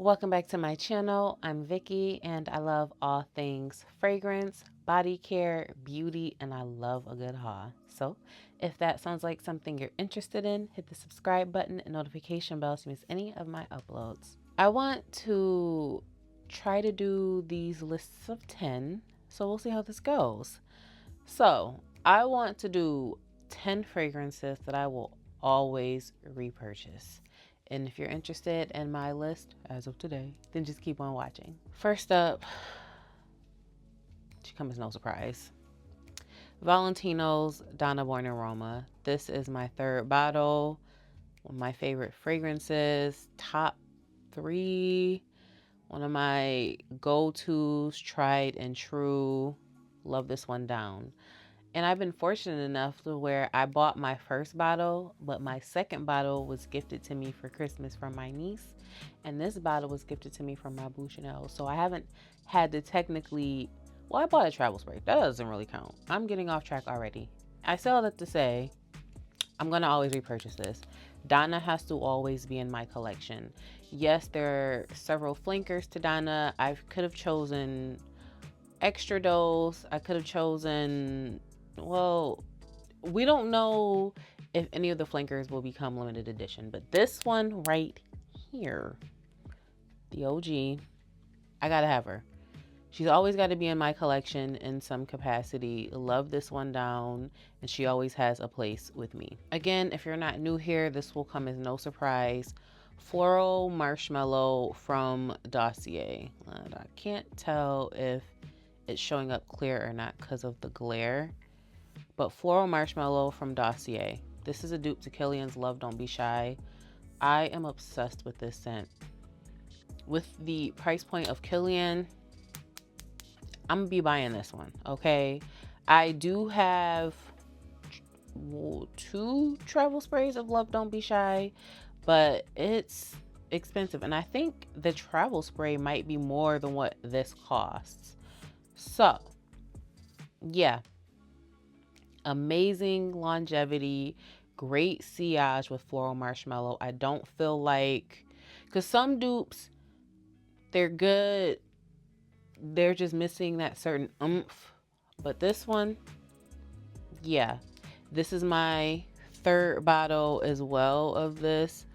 Welcome back to my channel. I'm Vicky and I love all things fragrance, body care, beauty, and I love a good haul. So if that sounds like something you're interested in, hit the subscribe button and notification bell to miss any of my uploads. I want to try to do these lists of 10, so we'll see how this goes. So I want to do 10 fragrances that I will always repurchase. And if you're interested in my list as of today, then just keep on watching. First up, she comes as no surprise. Valentino's Donna Born in Roma. This is my third bottle. One of my favorite fragrances. Top 3. One of my go-tos, tried and true. Love this one down. And I've been fortunate enough to where I bought my first bottle, but my second bottle was gifted to me for Christmas from my niece. And this bottle was gifted to me from my Boo Chanel. So I haven't had to technically, well, I bought a travel spray. That doesn't really count. I'm getting off track already. I say all that to say, I'm going to always repurchase this. Donna has to always be in my collection. Yes, there are several flankers to Donna. I could have chosen extra dose. I could have chosen, well, we don't know if any of the flankers will become limited edition, but this one right here, the OG, I gotta have her. She's always got to be in my collection in some capacity. Love this one down, and she always has a place with me. Again, if you're not new here, this will come as no surprise. Floral Marshmallow from Dossier. I can't tell if it's showing up clear or not because of the glare, but Floral Marshmallow from Dossier. This is a dupe to Kilian's Love Don't Be Shy. I am obsessed with this scent. With the price point of Kilian, I'm gonna be buying this one, okay? I do have 2 travel sprays of Love Don't Be Shy, but it's expensive, and I think the travel spray might be more than what this costs. So, yeah, amazing longevity, great sillage with Floral Marshmallow. I don't feel like, because some dupes, they're good, they're just missing that certain oomph. But this one, yeah, this is my third bottle as well of this.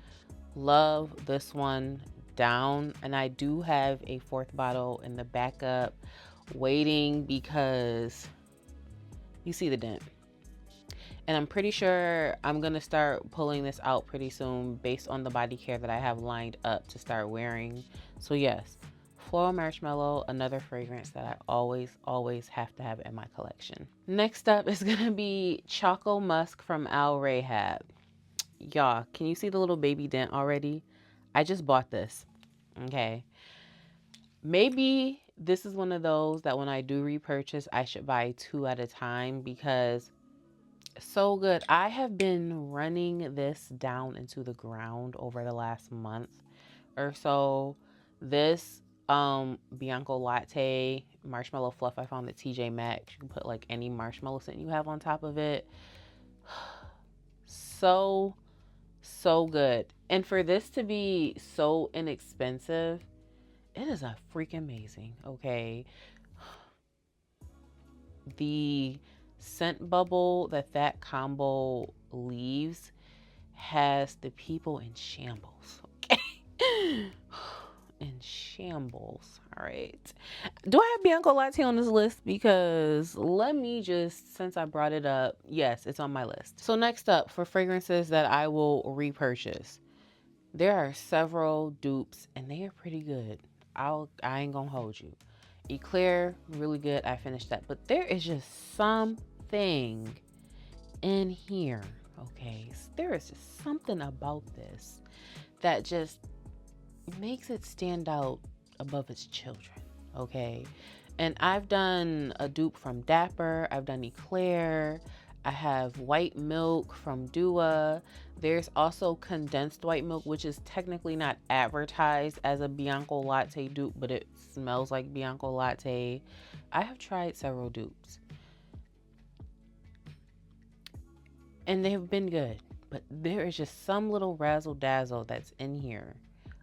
Love this one down, and I do have a 4th bottle in the backup waiting because you see the dent. And I'm pretty sure I'm going to start pulling this out pretty soon based on the body care that I have lined up to start wearing. So yes, Floral Marshmallow, another fragrance that I always have to have in my collection. Next up is going to be Choco Musk from Al Rahab. Y'all, can you see the little baby dent already? I just bought this, okay? Maybe this is one of those that when I do repurchase, I should buy 2 at a time because so good. I have been running this down into the ground over the last month or so. This Bianco Latte marshmallow fluff I found at TJ Maxx. You can put like any marshmallow scent you have on top of it. So good. And for this to be so inexpensive, it is a freaking amazing, okay? The scent bubble that combo leaves has the people in shambles, okay? In shambles. All right. Do I have Bianco Latte on this list? Because let me just, since I brought it up, yes, it's on my list. So next up, for fragrances that I will repurchase, there are several dupes and they are pretty good. I ain't gonna hold you. Eclair, really good. I finished that. But there is just something in here, okay? There is just something about this that just makes it stand out above its children, okay? And I've done a dupe from Dapper. I've done Eclair. I have white milk from Dua. There's also condensed white milk, which is technically not advertised as a Bianco Latte dupe, but it smells like Bianco Latte. I have tried several dupes, and they have been good, but there is just some little razzle dazzle that's in here,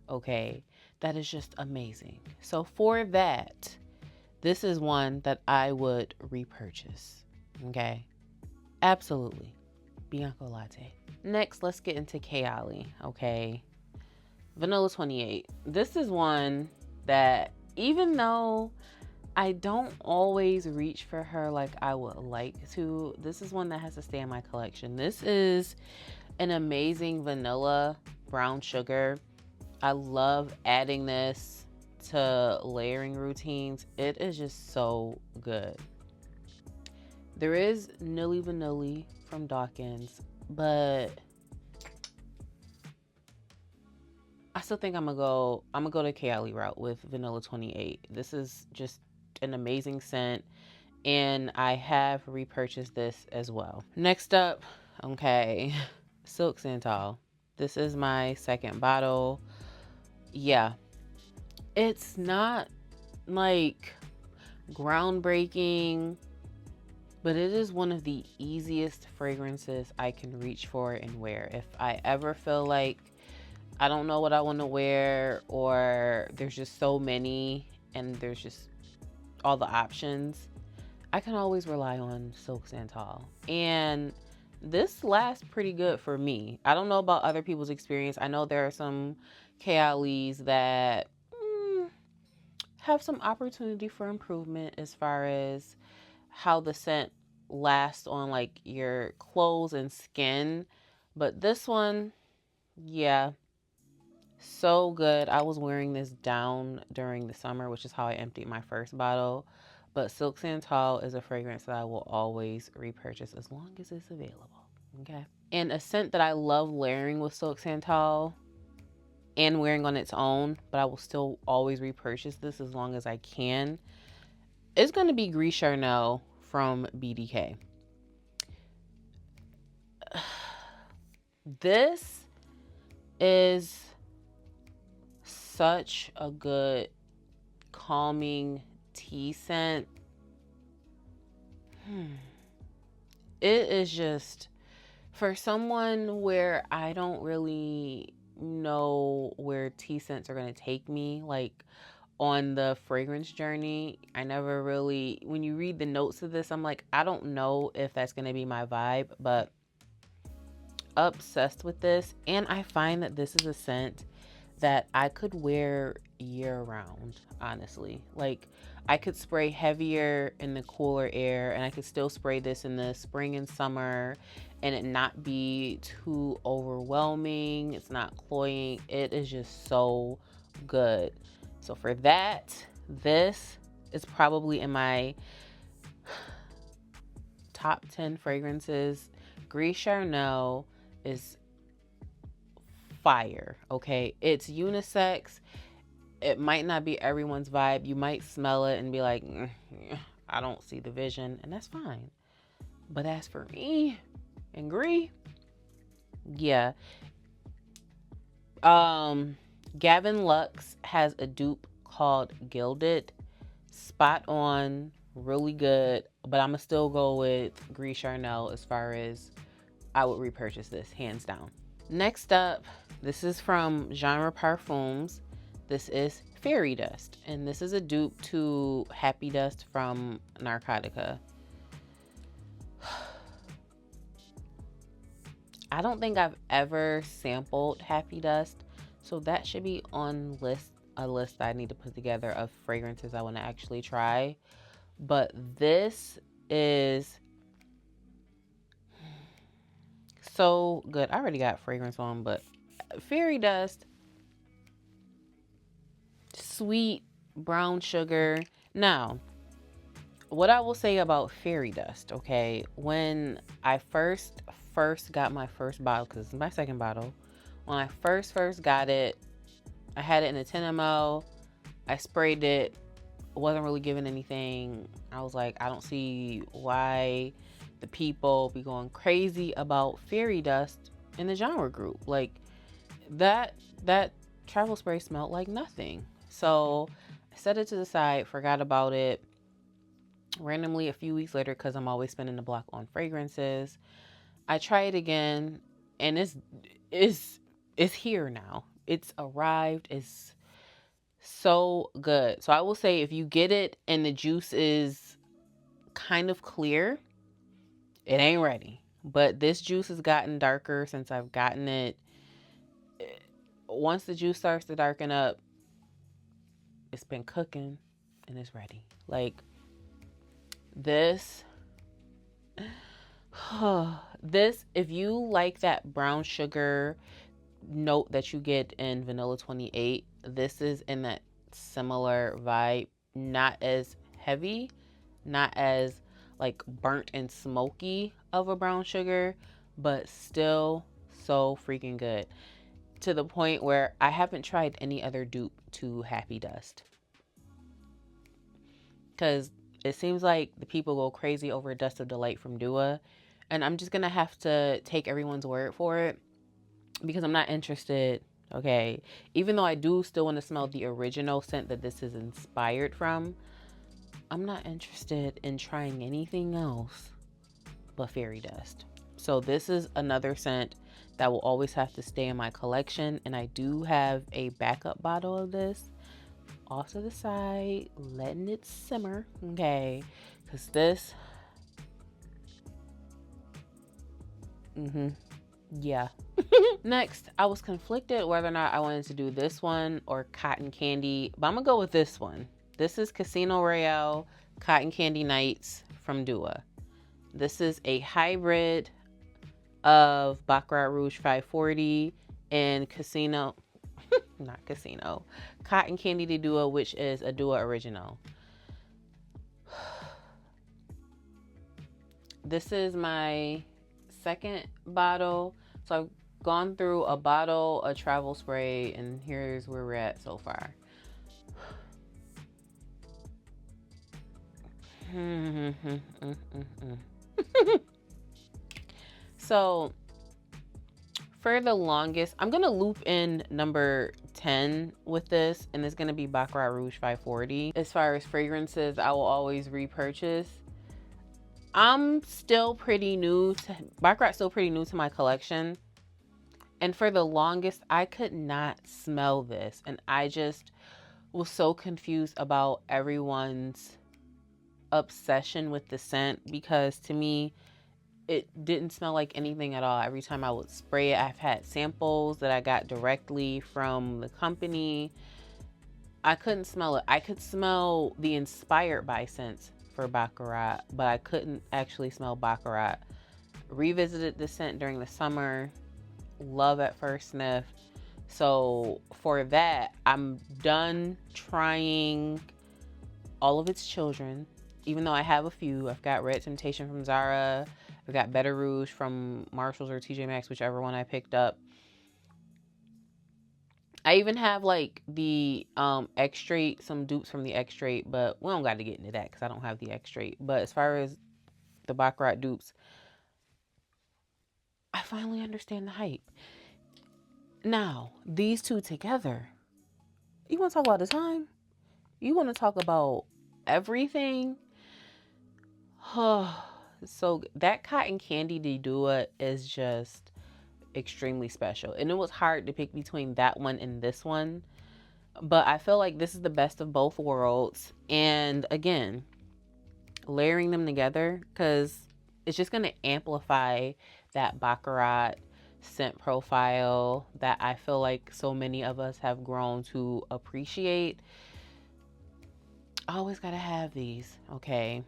okay, that is just amazing. So for that, this is one that I would repurchase. Okay. Absolutely. Bianco Latte. Next, let's get into Kayali. Okay. Vanilla 28. This is one that, even though I don't always reach for her like I would like to, this is one that has to stay in my collection. This is an amazing vanilla brown sugar. I love adding this to layering routines. It is just so good. There is Nilly Vanilli from Dawkins, but I still think I'm gonna go the Kayali route with Vanilla 28. This is just an amazing scent, and I have repurchased this as well. Next up, okay, Silk Santal. This is my second bottle. Yeah, it's not like groundbreaking, but it is one of the easiest fragrances I can reach for and wear. If I ever feel like I don't know what I want to wear, or there's just so many and there's just all the options, I can always rely on Silk Santal. And this lasts pretty good for me. I don't know about other people's experience. I know there are some Kayalis that have some opportunity for improvement as far as how the scent lasts on like your clothes and skin. But this one, yeah, so good. I was wearing this down during the summer, which is how I emptied my first bottle. But Silk Santal is a fragrance that I will always repurchase as long as it's available. Okay. And a scent that I love layering with Silk Santal and wearing on its own, but I will still always repurchase this as long as I can, is going to be Gris Charnel from BDK. This is such a good calming tea scent. It is just, for someone where I don't really know where tea scents are going to take me, like on the fragrance journey, I never really, when you read the notes of this, I'm like, I don't know if that's going to be my vibe, but obsessed with this. And I find that this is a scent that I could wear year round, honestly. Like, I could spray heavier in the cooler air, and I could still spray this in the spring and summer and it not be too overwhelming. It's not cloying. It is just so good. So for that, this is probably in my top 10 fragrances. Gris Charnel is fire, okay? It's unisex. It might not be everyone's vibe. You might smell it and be like, I don't see the vision, and that's fine. But as for me and Gris, yeah. Gavin Lux has a dupe called Gilded. Spot on, really good. But I'm going to still go with Gris Charnel as far as I would repurchase this, hands down. Next up, this is from Genre Perfumes. This is Fairy Dust. And this is a dupe to Happy Dust from Narcotica. I don't think I've ever sampled Happy Dust, so that should be on a list that I need to put together of fragrances I want to actually try. But this is so good. I already got fragrance on, but Fairy Dust, sweet brown sugar. Now, what I will say about Fairy Dust, okay, when I first got my first bottle, because it's my second bottle, when I first got it, I had it in a 10 ml. I sprayed it. Wasn't really giving anything. I was like, I don't see why the people be going crazy about Fairy Dust in the genre group. Like, that travel spray smelled like nothing. So I set it to the side, forgot about it. Randomly a few weeks later, because I'm always spending the block on fragrances, I try it again, and it's here now. It's arrived. It's So good. So I will say, if you get it and the juice is kind of clear, it ain't ready. But this juice has gotten darker since I've gotten it. Once the juice starts to darken up, it's been cooking and it's ready. Like this, this, if you like that brown sugar note that you get in Vanilla 28, this is in that similar vibe. Not as heavy, not as like burnt and smoky of a brown sugar, but still so freaking good, to the point where I haven't tried any other dupe to Happy Dust, because it seems like the people go crazy over Dust of Delight from Dua, and I'm just gonna have to take everyone's word for it because I'm not interested. Okay, even though I do still want to smell the original scent that this is inspired from, I'm not interested in trying anything else but fairy dust. So this is another scent that will always have to stay in my collection, and I do have a backup bottle of this off to the side, letting it simmer, okay? Because this, yeah. Next, I was conflicted whether or not I wanted to do this one or Cotton Candy, but I'm gonna go with this one. This is Casino Royale Cotton Candy Nights from Dua. This is a hybrid of Baccarat Rouge 540 and Casino, not Casino, Cotton Candy de Dua, which is a Dua original. This is my second bottle. So I've gone through a bottle, a travel spray, and here's where we're at so far. So for the longest, I'm gonna loop in number 10 with this, and it's gonna be Baccarat Rouge 540. As far as fragrances, I will always repurchase. I'm still pretty new to Baccarat's still pretty new to my collection, and for the longest I could not smell this, and I just was so confused about everyone's obsession with the scent, because to me it didn't smell like anything at all. Every time I would spray it, I've had samples that I got directly from the company. I couldn't smell it. I could smell the inspired by scents for Baccarat, but I couldn't actually smell Baccarat. Revisited the scent during the summer. Love at first sniff. So for that, I'm done trying all of its children, even though I have a few. I've got Red Temptation from Zara. I've got Better Rouge from Marshalls or TJ Maxx, whichever one I picked up. I even have like the X-Straight, some dupes from the X-Straight, but we don't got to get into that because I don't have the X-Straight. But as far as the Baccarat dupes, I finally understand the hype. Now, these two together, you want to talk about the time? You want to talk about everything? So that Cotton Candy de Dua is just extremely special, and it was hard to pick between that one and this one, but I feel like this is the best of both worlds. And again, layering them together, because it's just going to amplify that Baccarat scent profile that I feel like so many of us have grown to appreciate. I always gotta have these, okay?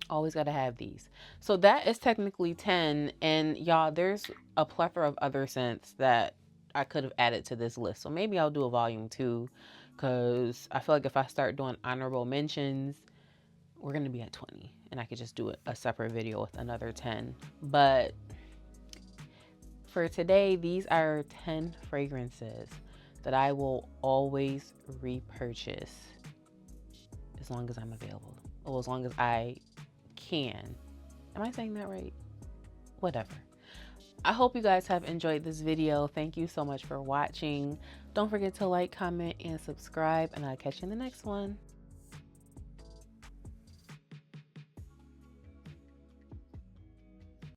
Always gotta have these. So that is technically 10, and y'all, there's a plethora of other scents that I could have added to this list. So maybe I'll do a volume 2, because I feel like if I start doing honorable mentions, we're gonna be at 20, and I could just do a separate video with another 10. But for today, these are 10 fragrances that I will always repurchase as long as I'm available, or as long as I can. Am I saying that right? Whatever. I hope you guys have enjoyed this video. Thank you so much for watching. Don't forget to like, comment, and subscribe, and I'll catch you in the next one.